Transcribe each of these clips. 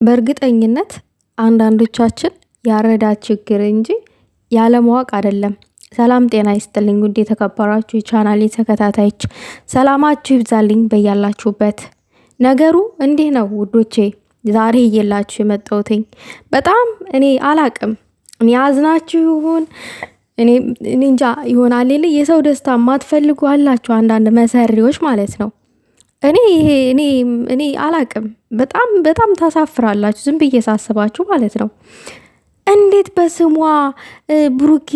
በእርግጠኝነት አንዳንዶቻችን ያረዳድ ችግር እንጂ ያለማወቅ አይደለም። ሰላም ጤና ይስጥልኝ ውድ የተከበራችሁ የቻናሌ ተከታታዮች ሰላማችሁ ይብዛልኝ በያላችሁበት። ነገሩ እንዲህ ነው ውዶቼ፣ ዛሬ እየላችሁ የመጣሁትኝ በጣም እኔ አላቅም። እኔ አዝናችሁ ይሁን እኔ እንጃ ይሆናል። የሰው ደስታ ማትፈልጉ አላችሁ አንዳንድ መሰሪዎች ማለት ነው። እኔ አላቅም። በጣም ታሳፍራላችሁ ዝም ብዬ ሳስባችሁ ማለት ነው። እንዴት በስሟ ብሩኬ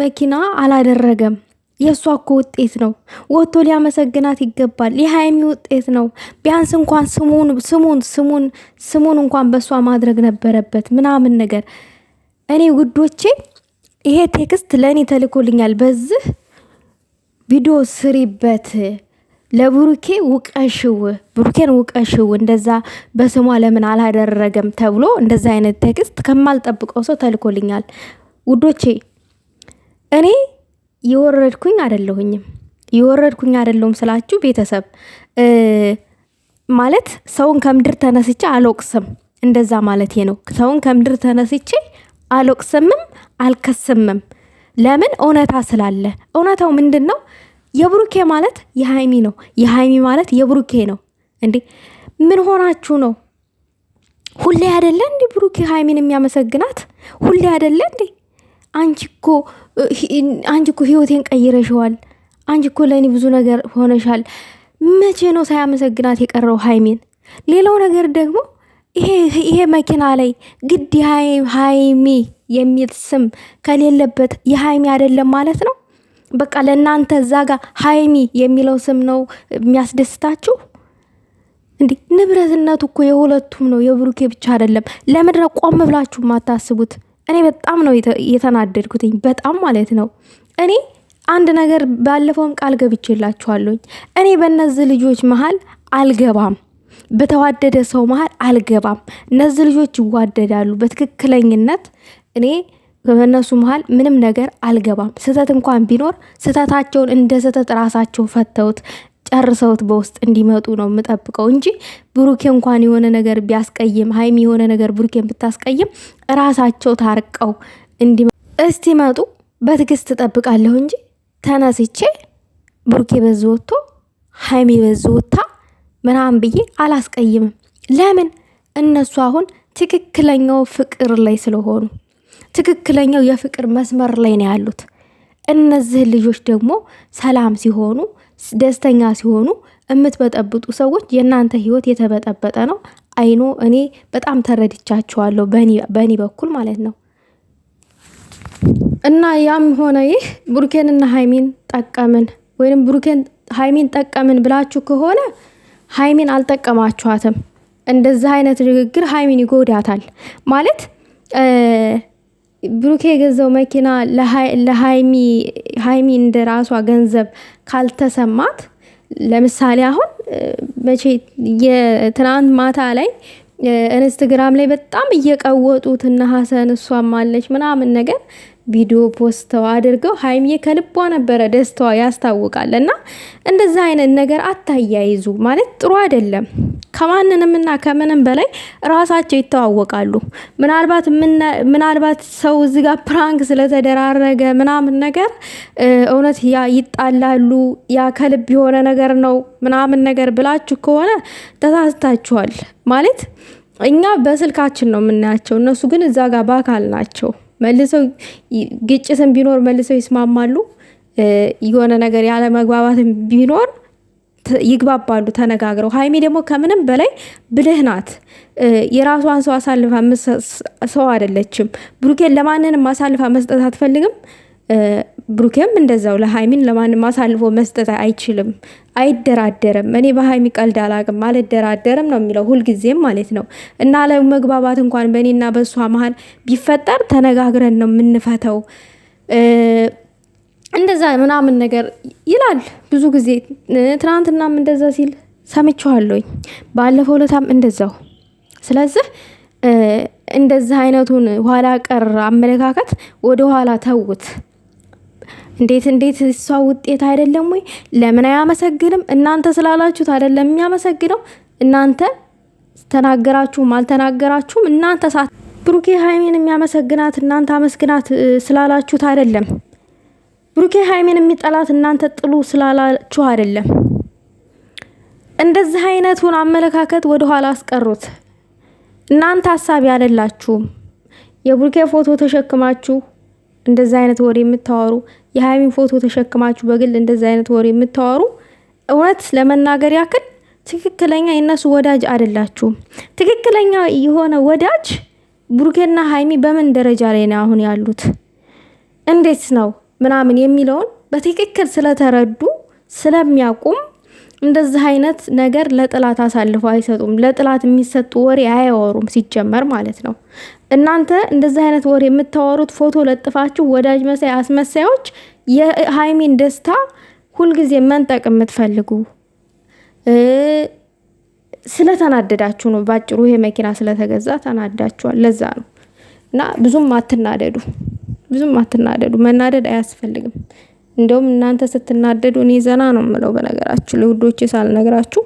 መኪና አላደረገም? የእሷ እኮ ውጤት ነው። ወጥቶ ሊያመሰግናት ይገባል። የሀይሚ ውጤት ነው። ቢያንስ እንኳን ስሙን እንኳን በእሷ ማድረግ ነበረበት ምናምን ነገር። እኔ ውዶቼ ይሄ ቴክስት ለእኔ ተልኮልኛል። በዚህ ቪዲዮ ስሪበት ለብሩኬ ብሩኬን ውቀሽው እንደዛ በስሟ ለምን አላደረገም ተብሎ እንደዛ አይነት ቴክስት ከማልጠብቀው ሰው ተልኮልኛል። ውዶቼ እኔ የወረድኩኝ አይደለሁም ስላችሁ ቤተሰብ ማለት ሰውን ከምድር ተነስቼ አልወቅስም፣ እንደዛ ማለት ነው። ሰውን ከምድር ተነስቼ አልወቅስምም አልከስምም። ለምን? እውነታ ስላለ። እውነታው ምንድነው? የብሩኬ ማለት የሃይሚ ነው፣ የሃይሚ ማለት የብሩኬ ነው። እንዴ ምን ሆናችሁ ነው? ሁሌ አይደለ እንዴ ብሩኬ ሃይሚን የሚያመሰግናት? ሁሌ አይደለ እንዴ? አንቺ እኮ ህይወቴን ቀይረሽዋል፣ አንቺ እኮ ለእኔ ብዙ ነገር ሆነሻል። መቼ ነው ሳያመሰግናት የቀረው ሃይሚን? ሌላው ነገር ደግሞ ይሄ መኪና ላይ ግድ ሃይሚ የሚል ስም ከሌለበት የሃይሚ አይደለም ማለት ነው። በቃ ለእናንተ እዛ ጋር ሃይሚ የሚለው ስም ነው የሚያስደስታችሁ? እንዴ ንብረትነቱ እኮ የሁለቱም ነው፣ የብሩኬ ብቻ አይደለም። ለምድረ ቆም ብላችሁ ማታስቡት? እኔ በጣም ነው የተናደድኩትኝ፣ በጣም ማለት ነው። እኔ አንድ ነገር ባለፈውም ቃል ገብቼላችኋለሁኝ። እኔ በእነዚህ ልጆች መሀል አልገባም፣ በተዋደደ ሰው መሀል አልገባም። እነዚህ ልጆች ይዋደዳሉ በትክክለኝነት። እኔ በእነሱ መሀል ምንም ነገር አልገባም። ስህተት እንኳን ቢኖር ስህተታቸውን እንደ ስህተት ራሳቸው ፈተውት ጨርሰውት በውስጥ እንዲመጡ ነው የምጠብቀው እንጂ ብሩኬ እንኳን የሆነ ነገር ቢያስቀይም፣ ሃይሚ የሆነ ነገር ብሩኬን ብታስቀይም ራሳቸው ታርቀው እስቲመጡ በትዕግስት እጠብቃለሁ እንጂ ተነስቼ ብሩኬ በዝ ወጥቶ ሃይሚ በዝ ወጥታ ምናምን ብዬ አላስቀይምም። ለምን? እነሱ አሁን ትክክለኛው ፍቅር ላይ ስለሆኑ ትክክለኛው የፍቅር መስመር ላይ ነው ያሉት። እነዚህ ልጆች ደግሞ ሰላም ሲሆኑ ደስተኛ ሲሆኑ የምትበጠብጡ ሰዎች የእናንተ ህይወት የተበጠበጠ ነው። አይኖ እኔ በጣም ተረድቻቸዋለሁ በእኔ በኩል ማለት ነው። እና ያም ሆነ ይህ ብሩኬንና ሃይሚን ጠቀምን ወይንም ብሩኬን ሃይሚን ጠቀምን ብላችሁ ከሆነ ሃይሚን አልጠቀማችኋትም። እንደዚህ አይነት ንግግር ሃይሚን ይጎዳታል ማለት ብሩኬ የገዛው መኪና ለሃይሚ እንደ ራሷ ገንዘብ ካልተሰማት፣ ለምሳሌ አሁን መቼ የትናንት ማታ ላይ ኢንስታግራም ላይ በጣም እየቀወጡት እና ሀሰን እሷም አለች ምናምን ነገር ቪዲዮ ፖስተው አድርገው ሃይሚዬ ከልቧ ነበረ ደስታዋ ያስታውቃል። እና እንደዛ አይነት ነገር አታያይዙ ማለት ጥሩ አይደለም። ከማንንምና ከምንም በላይ ራሳቸው ይተዋወቃሉ። ምናልባት ሰው እዚህ ጋር ፕራንክ ስለተደራረገ ምናምን ነገር እውነት ይጣላሉ፣ ያ ከልብ የሆነ ነገር ነው ምናምን ነገር ብላችሁ ከሆነ ተሳስታችኋል። ማለት እኛ በስልካችን ነው የምናያቸው፣ እነሱ ግን እዛ ጋር በአካል ናቸው። መልሰው ግጭትም ቢኖር መልሰው ይስማማሉ። የሆነ ነገር ያለ መግባባትም ቢኖር ይግባባሉ ተነጋግረው። ሃይሚ ደግሞ ከምንም በላይ ብልህ ናት። የራሷን ሰው አሳልፋ ሰው አይደለችም። ብሩኬን ለማንንም አሳልፋ መስጠት አትፈልግም። ብሩኬም እንደዛው ለሃይሚን ለማንም አሳልፎ መስጠት አይችልም፣ አይደራደርም። እኔ በሃይሚ ቀልድ አላቅም፣ አልደራደርም ነው የሚለው ሁልጊዜም ማለት ነው። እና ለመግባባት እንኳን በእኔና በእሷ መሀል ቢፈጠር ተነጋግረን ነው የምንፈተው እንደዛ ምናምን ነገር ይላል ብዙ ጊዜ። ትናንትናም እንደዛ ሲል ሰምቼዋለሁኝ፣ ባለፈው ለታም እንደዛው። ስለዚህ እንደዚህ አይነቱን ኋላ ቀር አመለካከት ወደ ኋላ ተውት። እንዴት እሷ ውጤት አይደለም ወይ? ለምን አያመሰግንም? እናንተ ስላላችሁት አይደለም የሚያመሰግነው። እናንተ ተናገራችሁም አልተናገራችሁም እናንተ ብሩኬ ሃይሚን የሚያመሰግናት እናንተ አመስግናት ስላላችሁት አይደለም። ብሩኬ ሃይሚን የሚጠላት እናንተ ጥሉ ስላላችሁ አይደለም። እንደዚህ አይነቱን አመለካከት ወደ ኋላ አስቀሩት። እናንተ ሐሳብ ያለላችሁም የብሩኬ ፎቶ ተሸክማችሁ እንደዚህ አይነት ወሬ የምታወሩ፣ የሃይሚን ፎቶ ተሸክማችሁ በግል እንደዚህ አይነት ወሬ የምታወሩ እውነት ለመናገር ያክል ትክክለኛ የነሱ ወዳጅ አይደላችሁም። ትክክለኛ የሆነ ወዳጅ ብሩኬና ሃይሚ በምን ደረጃ ላይ ነው አሁን ያሉት፣ እንዴት ነው ምናምን የሚለውን በትክክል ስለተረዱ ስለሚያውቁም እንደዚህ አይነት ነገር ለጥላት አሳልፈው አይሰጡም። ለጥላት የሚሰጡ ወሬ አያወሩም ሲጀመር ማለት ነው። እናንተ እንደዚህ አይነት ወሬ የምታወሩት ፎቶ ለጥፋችሁ ወዳጅ መሳይ አስመሳዮች የሃይሚን ደስታ ሁልጊዜ መንጠቅ የምትፈልጉ ስለተናደዳችሁ ነው። ባጭሩ ይሄ መኪና ስለተገዛ ተናዳችኋል። ለዛ ነው። እና ብዙም አትናደዱ። መናደድ አያስፈልግም። እንደውም እናንተ ስትናደዱ እኔ ዘና ነው የምለው። በነገራችሁ ለውዶቼ ሳልነግራችሁ